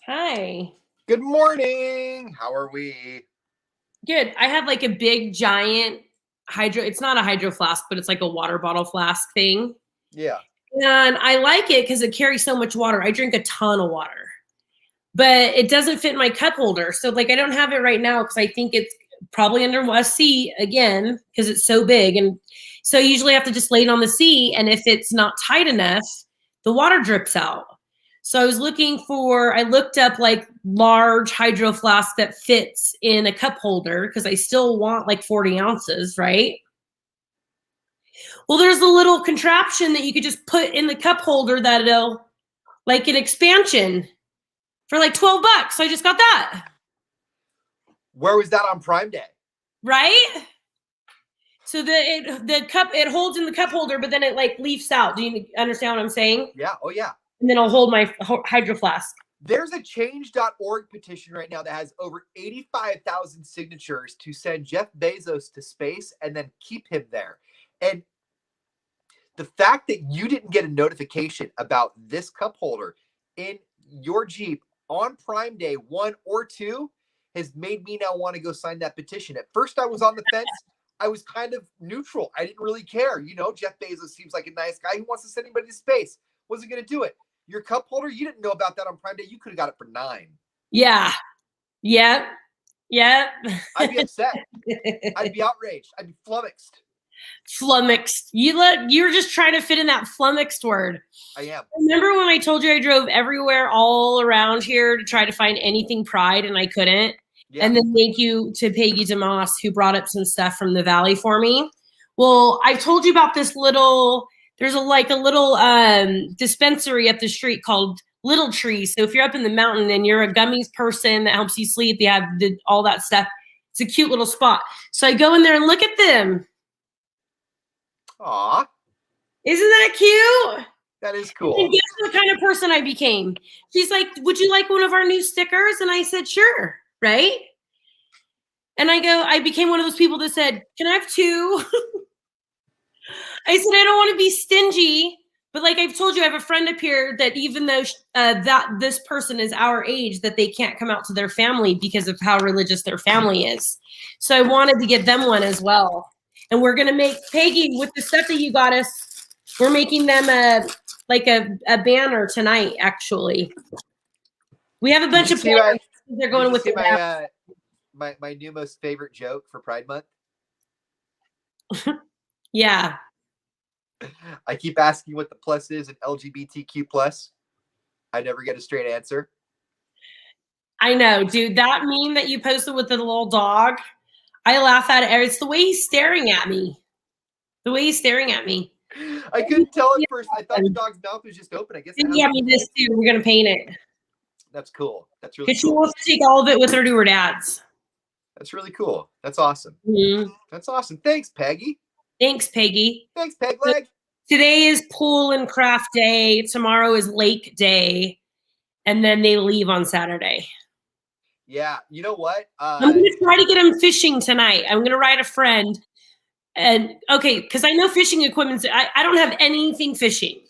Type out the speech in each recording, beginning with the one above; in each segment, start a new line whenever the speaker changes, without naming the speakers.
Hi.
Good morning. How are we?
Good. I have like a big giant hydro. It's not a hydro flask, but it's like a water bottle flask thing.
Yeah.
And I like it because it carries so much water. I drink a ton of water, but it doesn't fit in my cup holder. So like I don't have it right now because I think it's probably under a seat again because it's so big. And so I usually have to just lay it on the seat. And if it's not tight enough, the water drips out. So I looked up like large hydro flask that fits in a cup holder because I still want like 40 ounces, right? Well, there's a little contraption that you could just put in the cup holder that it'll like an expansion for like $12. So I just got that.
Where was that on Prime Day?
Right? So the cup, it holds in the cup holder, but then it like leafs out. Do you understand what I'm saying?
Yeah. Oh, yeah.
And then I'll hold my hydro flask.
There's a change.org petition right now that has over 85,000 signatures to send Jeff Bezos to space and then keep him there. And the fact that you didn't get a notification about this cup holder in your Jeep on Prime Day 1 or 2 has made me now want to go sign that petition. At first, I was on the fence. I was kind of neutral. I didn't really care. You know, Jeff Bezos seems like a nice guy who wants to send anybody to space. Wasn't going to do it. Your cup holder, you didn't know about that on Prime Day. You could have got it for $9.
Yeah. Yep. Yep.
I'd be upset. I'd be outraged. I'd be flummoxed.
Flummoxed. You're just trying to fit in that flummoxed word.
I am.
Remember when I told you I drove everywhere all around here to try to find anything Pride and I couldn't? Yeah. And then thank you to Peggy DeMoss who brought up some stuff from the Valley for me. Well, I've told you about this there's a little dispensary up the street called Little Tree. So if you're up in the mountain and you're a gummies person that helps you sleep, they have all that stuff. It's a cute little spot. So I go in there and look at them.
Aw.
Isn't that cute?
That is cool.
And guess what kind of person I became? She's like, would you like one of our new stickers? And I said, sure. Right? And I became one of those people that said, can I have 2? I said, I don't want to be stingy. But like I've told you, I have a friend up here that even though that this person is our age, that they can't come out to their family because of how religious their family is. So I wanted to get them one as well. And we're going to make, Peggy, with the stuff that you got us, we're making them a banner tonight, actually. We have a bunch of banners. They're going with
my new most favorite joke for Pride Month.
Yeah.
I keep asking what the plus is in LGBTQ plus. I never get a straight answer.
I know, dude. That meme that you posted with the little dog, I laugh at it. It's the way he's staring at me. The way he's staring at me.
I couldn't tell at first. I thought the dog's mouth was just open. I guess.
Yeah, me this too. We're gonna paint it.
That's cool. That's really cool.
Because she wants to take all of it with her to her dad's.
That's really cool. That's awesome.
Mm-hmm.
That's awesome. Thanks, Peggy.
Thanks, Peggy.
Thanks, Peg Leg.
Today is pool and craft day. Tomorrow is lake day. And then they leave on Saturday.
Yeah. You know what?
I'm going to try to get them fishing tonight. I'm going to write a friend. And okay, because I know fishing equipment. I don't have anything fishing.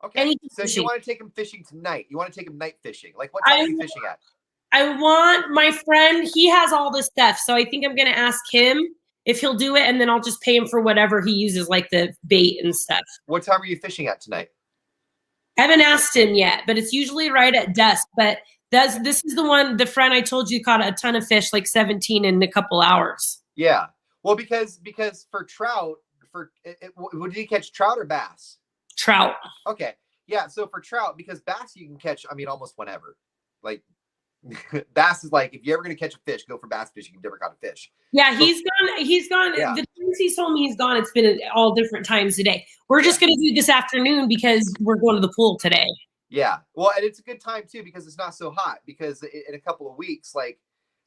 Okay.
Anything
so
fishing.
You want to take them fishing tonight. You want to take them night fishing. Like what time are you fishing at?
I want my friend. He has all this stuff. So I think I'm going to ask him if he'll do it, and then I'll just pay him for whatever he uses, like the bait and stuff.
What time are you fishing at tonight?
I haven't asked him yet, but it's usually right at dusk. But this is the friend I told you caught a ton of fish, like 17 in a couple hours.
Yeah. Well, because for trout, did he catch trout or bass?
Trout.
Okay. Yeah. So for trout, because bass you can catch, almost whenever. Like, bass is like, if you're ever going to catch a fish, go for bass fishing. You've never caught a fish.
Yeah, he's gone. Yeah. The times he's told me he's gone, it's been all different times today. We're just going to do this afternoon because we're going to the pool today.
Yeah. Well, and it's a good time too, because it's not so hot, because in a couple of weeks, like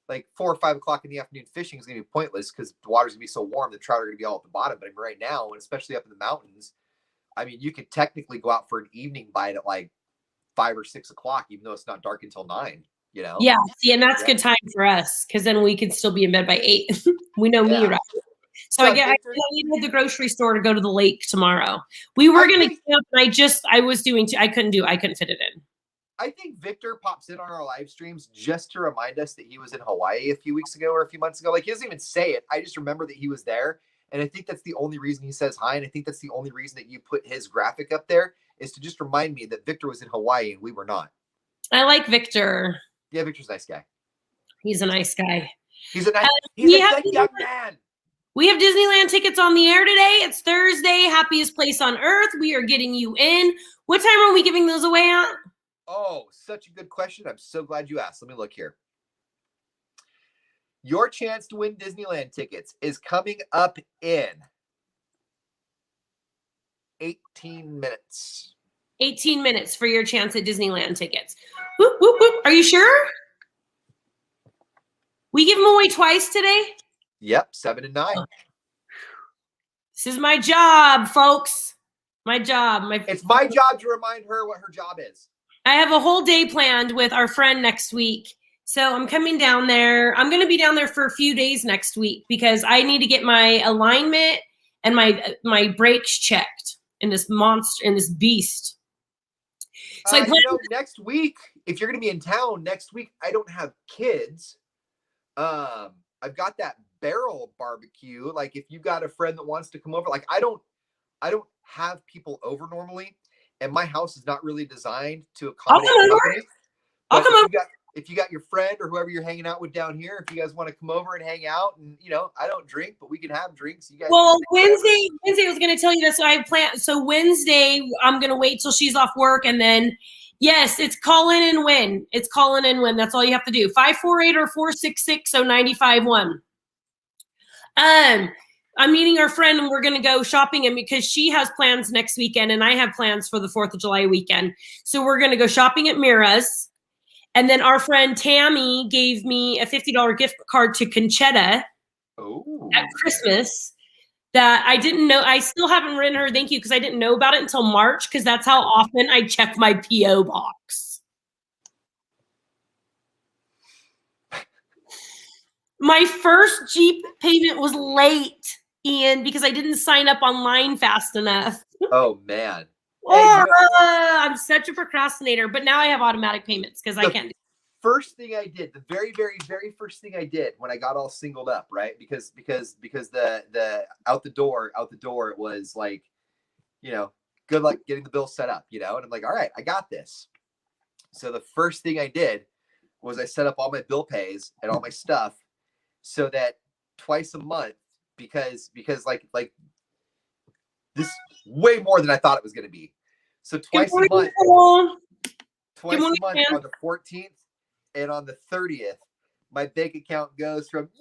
4 or 5 o'clock in the afternoon, fishing is going to be pointless because the water's going to be so warm. The trout are going to be all at the bottom. But right now, and especially up in the mountains, you could technically go out for an evening bite at like 5 or 6 o'clock, even though it's not dark until 9. You know?
Yeah, see, and that's good time for us because then we can still be in bed by 8. We know me, right? So I need to hit the grocery store to go to the lake tomorrow. We were going to camp, and I couldn't fit it in.
Victor pops in on our live streams just to remind us that he was in Hawaii a few weeks ago or a few months ago. Like, he doesn't even say it. I just remember that he was there. And I think that's the only reason he says hi. And I think that's the only reason that you put his graphic up there, is to just remind me that Victor was in Hawaii and we were not.
I like Victor.
Yeah, Victor's a nice guy.
He's a nice guy.
He's a good young man.
We have Disneyland tickets on the air today. It's Thursday. Happiest place on earth. We are getting you in. What time are we giving those away at?
Oh, such a good question. I'm so glad you asked. Let me look here. Your chance to win Disneyland tickets is coming up in 18 minutes.
18 minutes for your chance at Disneyland tickets. Whoop, whoop, whoop. Are you sure? We give them away twice today?
Yep, 7 and 9.
This is my job, folks. My job.
It's my job to remind her what her job is.
I have a whole day planned with our friend next week. So I'm coming down there. I'm going to be down there for a few days next week because I need to get my alignment and my brakes checked in this beast. So
next week, if you're going to be in town next week, I don't have kids. I've got that barrel barbecue. Like, if you got a friend that wants to come over, like, I don't have people over normally, and my house is not really designed to accommodate company.
I'll come over.
If you got your friend or whoever you're hanging out with down here, if you guys want to come over and hang out, and I don't drink, but we can have drinks. You guys.
Well, Wednesday I was going to tell you this. So I plan. So Wednesday, I'm going to wait till she's off work, and then yes, it's call in and win. It's call in and win. That's all you have to do. 548 or 466-0951. I'm meeting our friend and we're going to go shopping, and because she has plans next weekend and I have plans for the 4th of July weekend. So we're going to go shopping at Mira's. And then our friend Tammy gave me a $50 gift card to Conchetta at Christmas that I didn't know. I still haven't written her thank you because I didn't know about it until March, because that's how often I check my P.O. box. My first Jeep payment was late, Ian, because I didn't sign up online fast enough.
Oh, man.
I'm such a procrastinator, but now I have automatic payments because I can.
First thing I did, the very, very, very first thing I did when I got all singled up, right? Because the out the door it was like, good luck getting the bill set up, and I'm like, all right, I got this. So the first thing I did was I set up all my bill pays and all my stuff so that twice a month, because like this way more than I thought it was going to be. So twice a month on the 14th and on the 30th, my bank account goes from to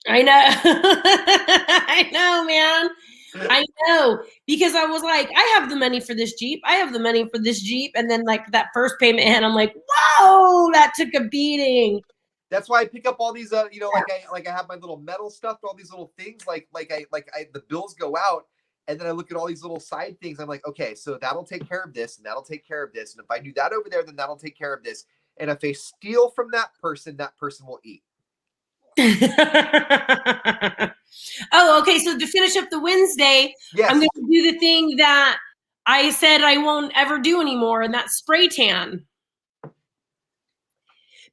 I know. I know, man. I know, because I was like, I have the money for this Jeep. I have the money for this Jeep. And then like that first payment hit, I'm like, whoa, that took a beating.
That's why I pick up all these, I have my little metal stuff, all these little things, the bills go out, and then I look at all these little side things. I'm like, okay, so that'll take care of this, and that'll take care of this, and if I do that over there, then that'll take care of this. And if I steal from that person will eat.
Oh, okay. So to finish up the Wednesday, yes, I'm going to do the thing that I said I won't ever do anymore, and that's spray tan.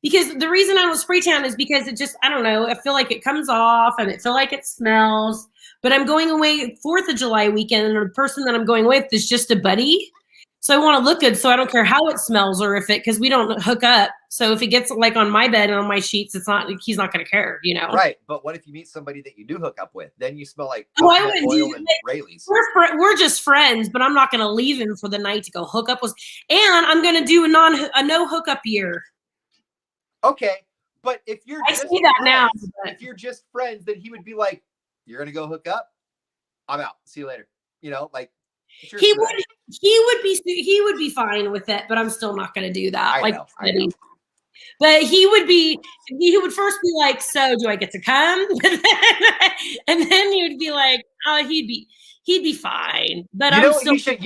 Because the reason I don't spray tan is because it just, I don't know, I feel like it comes off and I feel like it smells. But I'm going away 4th of July weekend, and the person that I'm going with is just a buddy. So I want to look good, so I don't care how it smells or because we don't hook up. So if it gets like on my bed and on my sheets, he's not going to care,
Right. But what if you meet somebody that you do hook up with? Then you smell like
I wouldn't
oil and Rayleigh's.
We're just friends, but I'm not going to leave him for the night to go hook up with. And I'm going to do a no hookup year.
Okay, but if you're if you're just friends, then he would be like, "You're gonna go hook up? I'm out. See you later." He
would be fine with it, but I'm still not gonna do that.
I know.
But he would first be like, "So do I get to come?" and then he would be like, "Oh, he'd be fine." But
you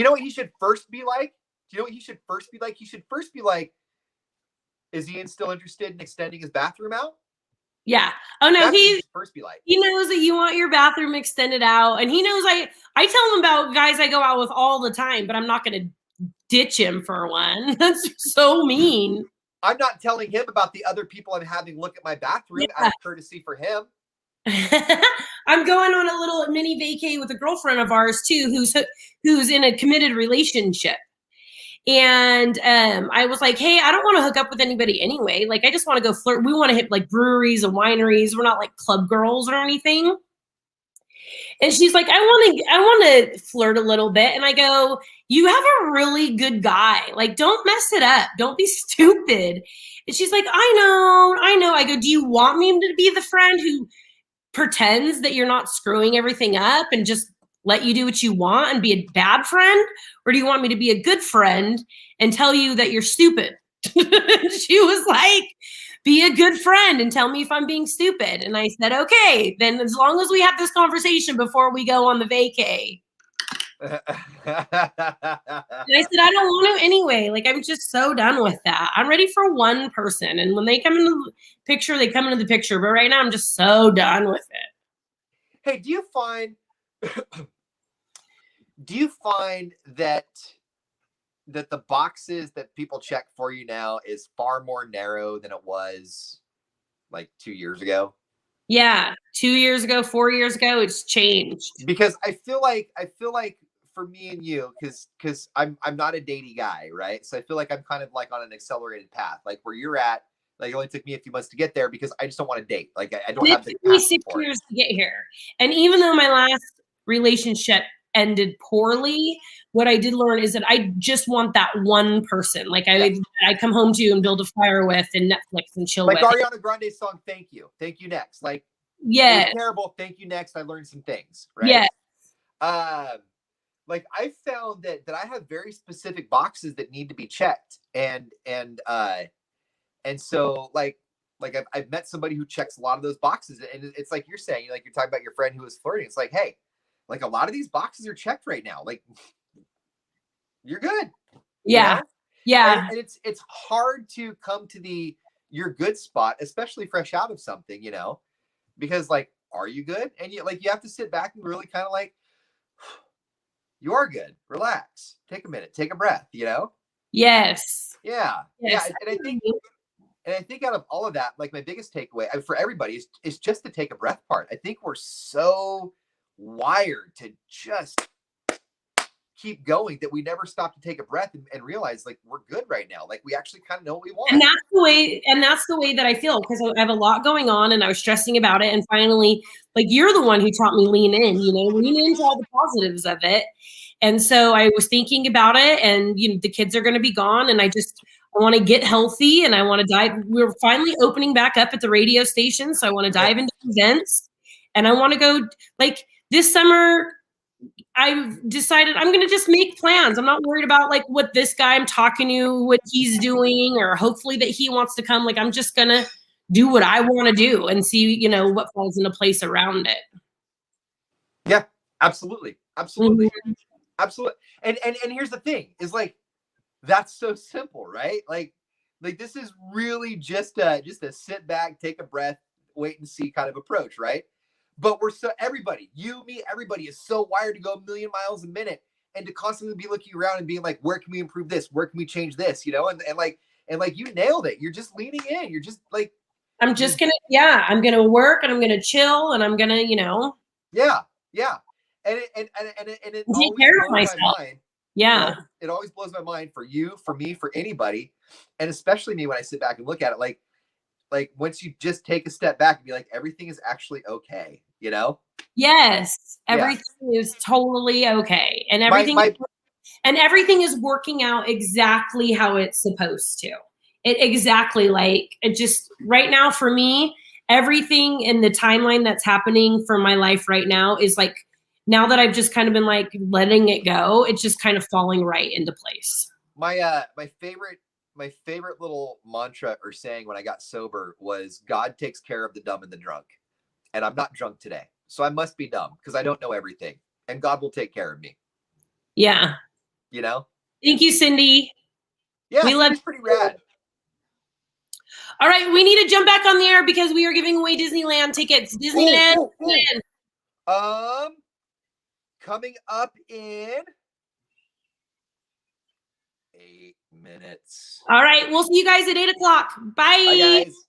know what he should first be like? Do you know what he should first be like? He should first be like, is Ian still interested in extending his bathroom out?
Yeah. Oh no, he
first be like.
He knows that you want your bathroom extended out, and he knows I tell him about guys I go out with all the time, but I'm not going to ditch him for one. That's so mean.
I'm not telling him about the other people I'm having look at my bathroom out of courtcy for him.
I'm going on a little mini vacay with a girlfriend of ours too, who's in a committed relationship. And I was like, hey, I don't want to hook up with anybody anyway. Like, I just want to go flirt. We want to hit like breweries and wineries. We're not like club girls or anything. And she's like, I want to flirt a little bit. And I go, you have a really good guy. Like, don't mess it up. Don't be stupid. And she's like, I know. I go, do you want me to be the friend who pretends that you're not screwing everything up and just let you do what you want and be a bad friend? Or do you want me to be a good friend and tell you that you're stupid? She was like, be a good friend and tell me if I'm being stupid. And I said, okay, then as long as we have this conversation before we go on the vacay. And I said, I don't want to anyway. Like, I'm just so done with that. I'm ready for one person. And when they come into the picture, they come into the picture. But right now, I'm just so done with it.
Hey, do you find that the boxes that people check for you now is far more narrow than it was like 2 years ago?
Yeah, 2 years ago, 4 years ago, it's changed.
Because I feel like for me and you, because I'm not a datey guy, right? So I feel like I'm kind of like on an accelerated path, like where you're at. Like, it only took me a few months to get there because I just don't want to date. Like, I don't have the
capacity. It took me 6 years to get here. And even though my last relationship ended poorly, what I did learn is that I just want that one person. Like, I come home to and build a fire with and Netflix and chill
like
with.
Like Ariana Grande's song, Thank You Next. Like,
yeah,
terrible, thank you next. I learned some things, right? Yeah. Like, I found that I have very specific boxes that need to be checked. And so like I've met somebody who checks a lot of those boxes. And it's like you're saying, like, you're talking about your friend who was flirting. It's like, hey, like, a lot of these boxes are checked right now. Like, you're good.
Yeah.
You know?
Yeah.
And it's hard to come to your good spot, especially fresh out of something, because, like, are you good? And you have to sit back and really kind of like, you are good. Relax. Take a minute. Take a breath,
Yes.
Yeah. Yes. Yeah. And I think out of all of that, like, my biggest takeaway for everybody is just the take a breath part. I think we're so wired to just keep going that we never stop to take a breath and realize, like, we're good right now. Like, we actually kind of know what we want.
And that's the way that I feel, because I have a lot going on and I was stressing about it. And finally, like, you're the one who taught me lean into all the positives of it. And so I was thinking about it, and the kids are going to be gone, and I want to get healthy, and I want to dive. We're finally opening back up at the radio station, so I want to dive into events, and I want to go, like, this summer. I've decided I'm going to just make plans. I'm not worried about, like, what this guy I'm talking to, what he's doing, or hopefully that he wants to come. Like, I'm just going to do what I want to do and see, what falls into place around it.
Yeah, absolutely. Absolutely. Mm-hmm. Absolutely. And here's the thing is, like, that's so simple, right? Like this is really just a sit back, take a breath, wait and see kind of approach, right? But everybody, you, me, everybody is so wired to go a million miles a minute and to constantly be looking around and being like, where can we improve this? Where can we change this? And like you nailed it. You're just leaning in. You're just like,
I'm going to work, and I'm going to chill, and I'm going to,
Yeah. Yeah. And it
take care of myself. Yeah.
It always blows my mind for you, for me, for anybody. And especially me, when I sit back and look at it, like once you just take a step back and be like, everything is actually okay, Yes.
Everything is totally okay. And everything is working out exactly how it's supposed to. It just right now for me, everything in the timeline that's happening for my life right now is like, now that I've just kind of been like letting it go, it's just kind of falling right into place.
My favorite little mantra or saying when I got sober was, God takes care of the dumb and the drunk. And I'm not drunk today, so I must be dumb because I don't know everything, and God will take care of me.
Yeah.
Thank
you, Cindy.
Yeah, we love you. Pretty rad.
All right, we need to jump back on the air because we are giving away Disneyland tickets. Disneyland.
Coming up in minutes.
All right. We'll see you guys at 8 o'clock.
Bye, guys.